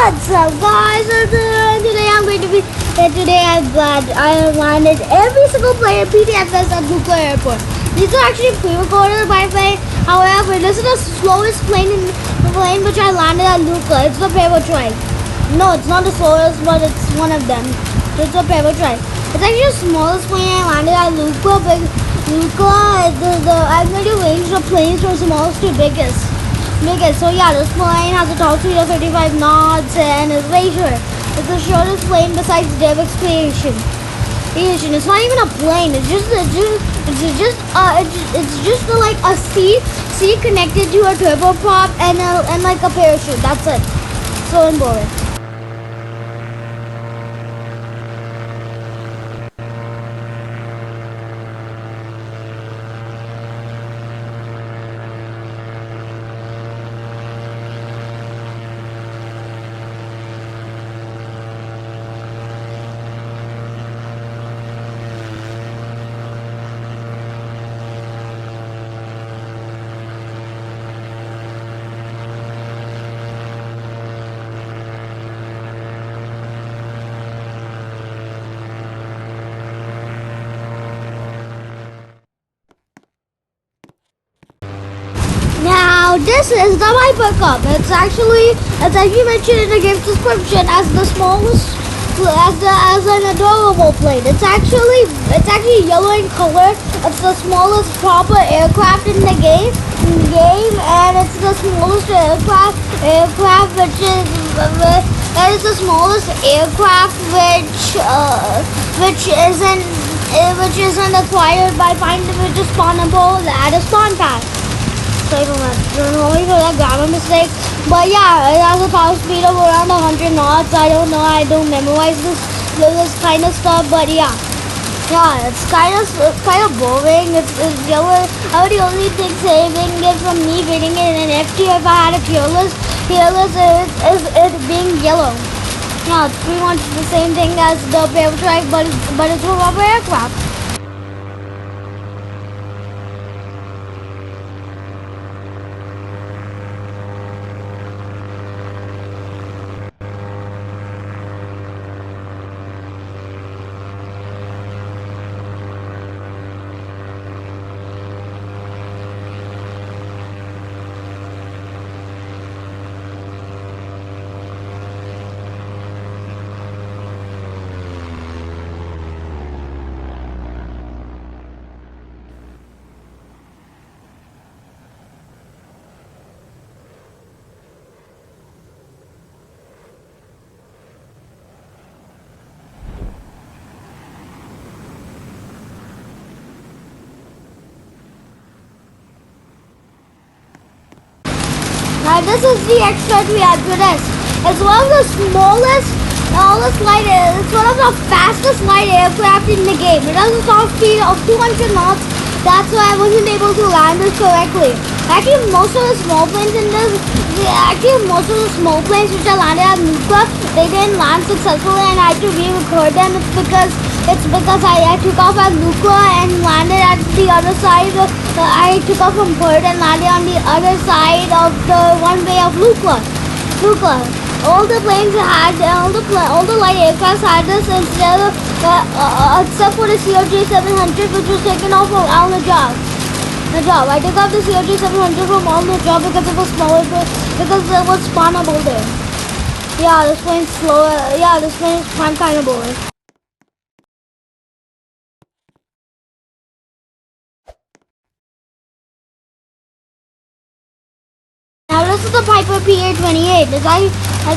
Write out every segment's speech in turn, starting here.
What's up, guys? Today I'm going to be. Today I landed every single player PTFS at Lukla Airport. These are actually pre-recorded by the way. However, this is the slowest plane which I landed at Lukla. It's the Paratrike. No, it's not the slowest, but it's one of them. It's a Paratrike. It's actually the smallest plane I landed at Lukla, but I'm going to range the planes from smallest to biggest. So yeah, this plane has a top speed of 35 knots and is way short. It's the shortest plane besides Dev Expedition. It's not even a plane. It's just like a seat connected to a turboprop and like a parachute. That's it. So boring. Now this is the Viper Cup. It's actually mentioned in the game's description as the smallest, as an adorable plane. It's actually yellow in color. It's the smallest proper aircraft in the game, and it's the smallest aircraft which isn't acquired by finding which is spawnable at a spawn pad. So I don't know for that grammar mistake, but yeah, it has a top speed of around 100 knots. I don't know, I don't memorize this kind of stuff, but yeah, it's kind of boring. It's yellow. The only thing saving it from me reading it in an FT if I had a fearless is it being yellow. Yeah, it's pretty much the same thing as the Paratrike, but it's a rubber aircraft. Now this is the extract we had for this. It's one of the smallest light. It's one of the fastest light aircraft in the game. It has a top speed of 200 knots. That's why I wasn't able to land it correctly. Actually, most of the small planes which I landed at Lukla, they didn't land successfully, and I had to re-record them. It's because I took off at Lukla and landed at the other side. I took off from Perth and landed on the other side of the runway of Lukla. All the planes had, all the light aircraft had this except for the COG 700, which was taken off from on the job. I took off the COG 700 from on the job because it was smaller, because it was spawnable there. Yeah, this plane's slower. Yeah, this plane is kind of boring. Now this is the Piper PA-28. It's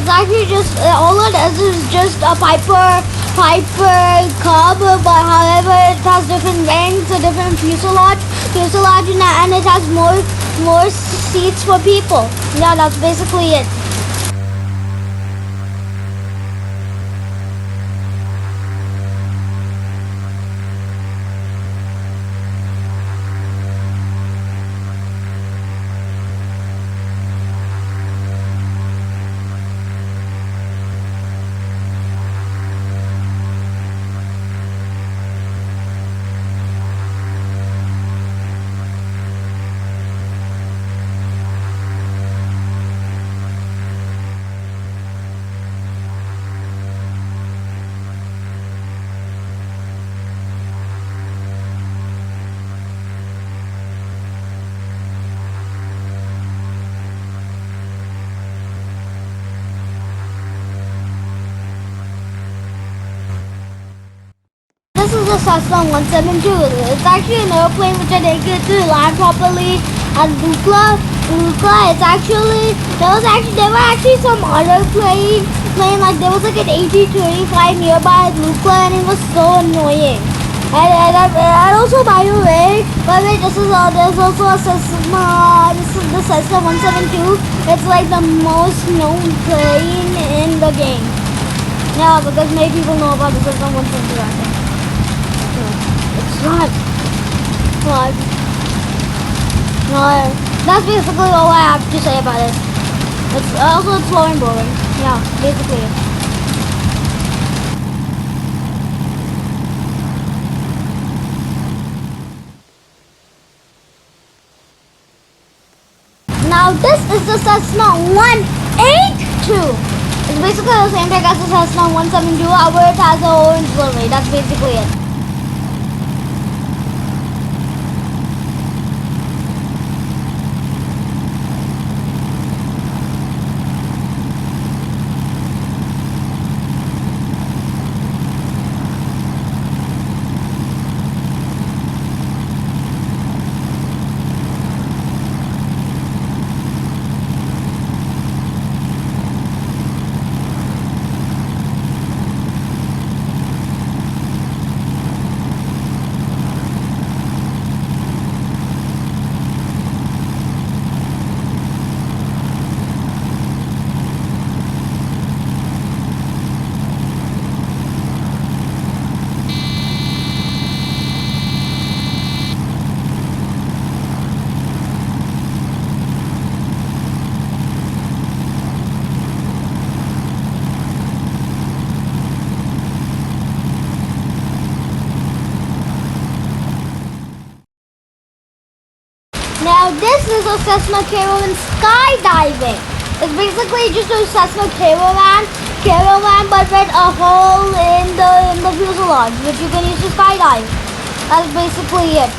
actually just all it is just a Piper Cub, but however it has different ranks, a different fuselage, and it has more seats for people. Yeah, that's basically it. the Cessna 172. It's actually an airplane which I didn't get to land properly at Lukla. It's actually there were actually some other plane like there was like an AT-35 nearby at Lukla, and it was so annoying. And also, by the way, there's also a Cessna. This is the Cessna 172. It's like the most known plane in the game. Yeah, because many people know about the Cessna 172. I think. It's not. But no, that's basically all I have to say about it. It's slow and boring. Yeah, basically. Now this is the Cessna 182. It's basically the same thing as the Cessna 172, however it has a orange livery. That's basically it. Now this is a Cessna Caravan skydiving. It's basically just a Cessna Caravan, but with a hole in the fuselage, which you can use to skydive. That's basically it.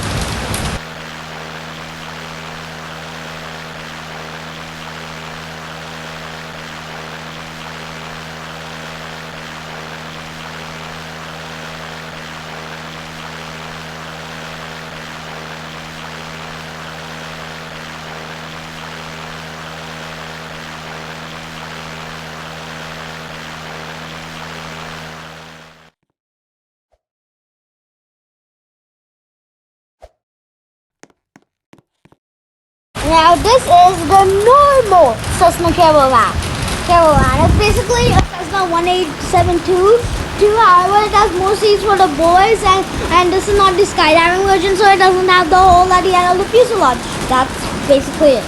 Now this is the normal Cessna Caravan. It's basically a Cessna 1872. However, it has more seats for the boys, and this is not the skydiving version, so it doesn't have the hole at the end of the fuselage. That's basically it.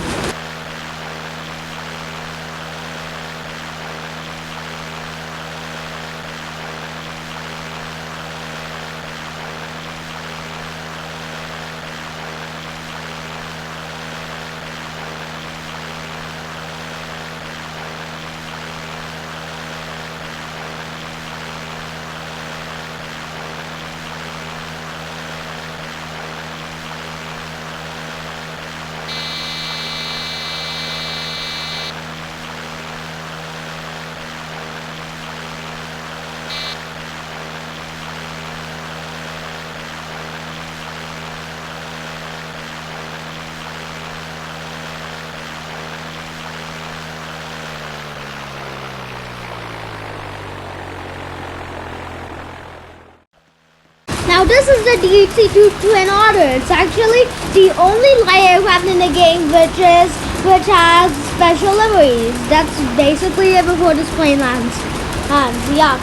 Now this is the DHC-2 Twin Otter. It's actually the only light aircraft in the game which has special liveries. That's basically it before this plane lands. Yeah,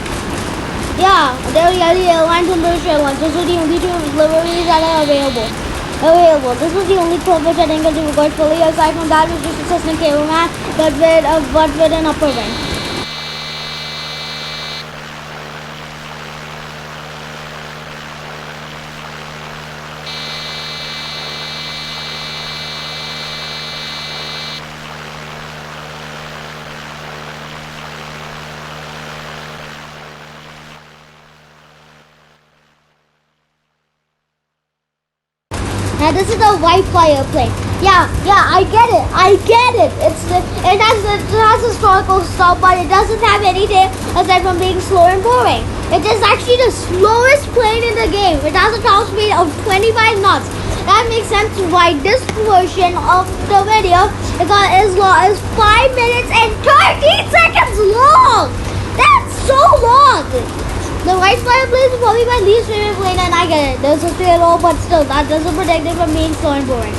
there are the airlines and British Airlines. Those are the only two liveries that are available. This was the only club which I didn't get to record fully. Aside from that, it was just a Cessna Caravan, but with an upper wing. Now this is a white flyer plane. Yeah, I get it. It has historical stuff, but it doesn't have anything aside from being slow and boring. It is actually the slowest plane in the game. It has a top speed of 25 knots. That makes sense why this version of the video is 5 minutes and 13 seconds long. That's so long. The white spider plane is probably my least favorite plane, and I get it. There's a speed low, but still, that doesn't protect it from being slow and boring.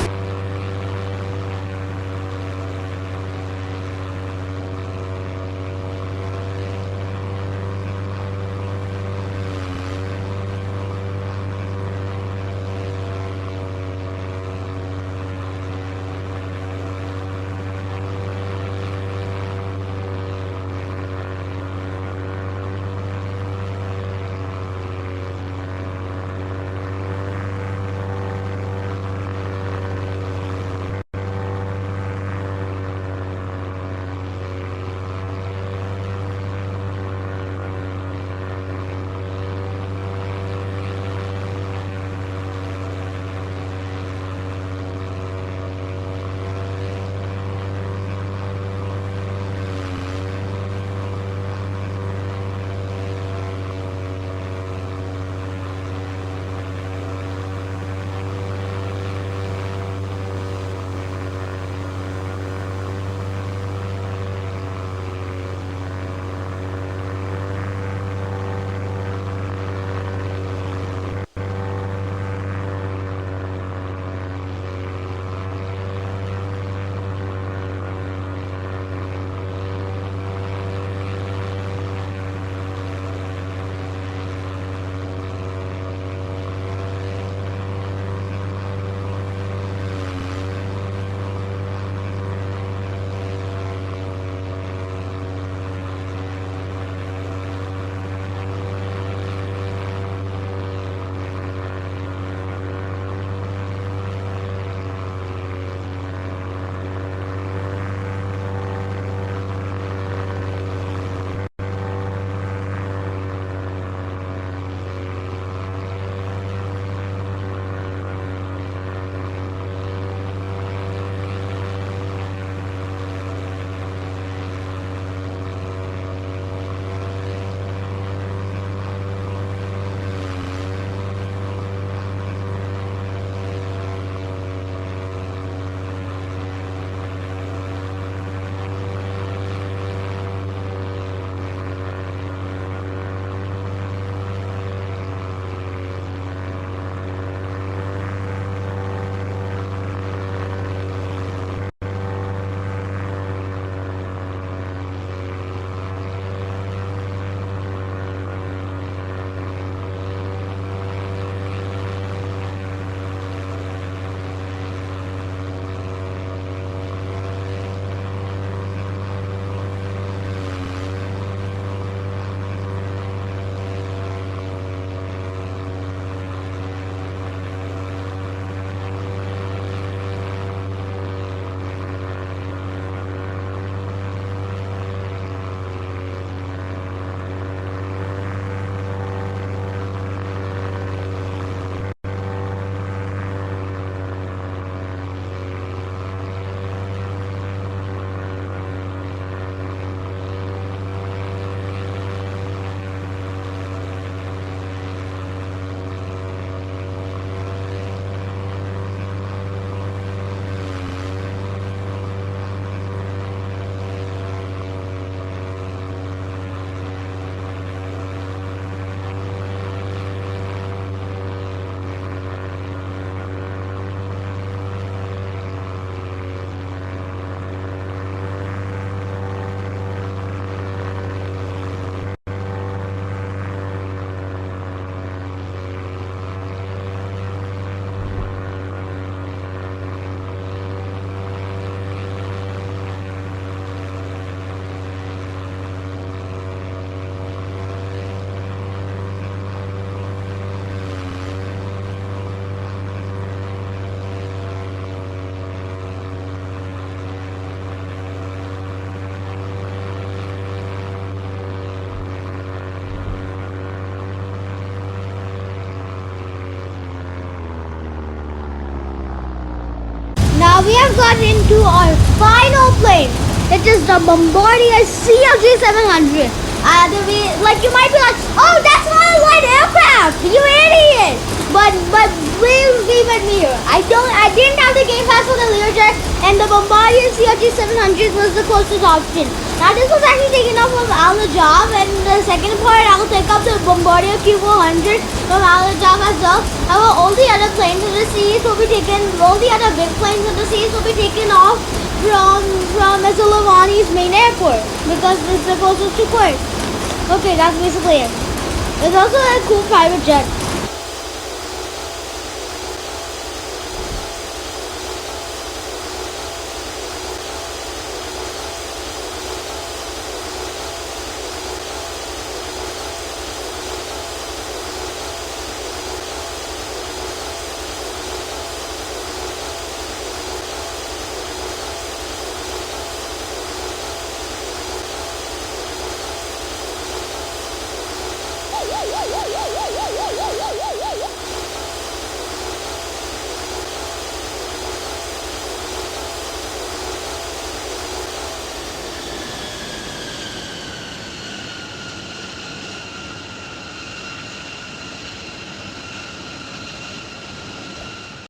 It is the Bombardier CLG 700. You might be like, oh, that's not a light aircraft, you idiot. But please leave it here. I didn't have the game pass for the Learjet, and the Bombardier CLG 700 was the closest option. Now this was actually taken off from Al Najaf, and the second part I will take up the Bombardier Q400 from Al Najaf as well. However, all the other planes in the series will be taken, all the other big planes in the series will be taken off from Mr. Lavani's main airport, because it's the closest to port. Okay, that's basically it. There's also a cool private jet.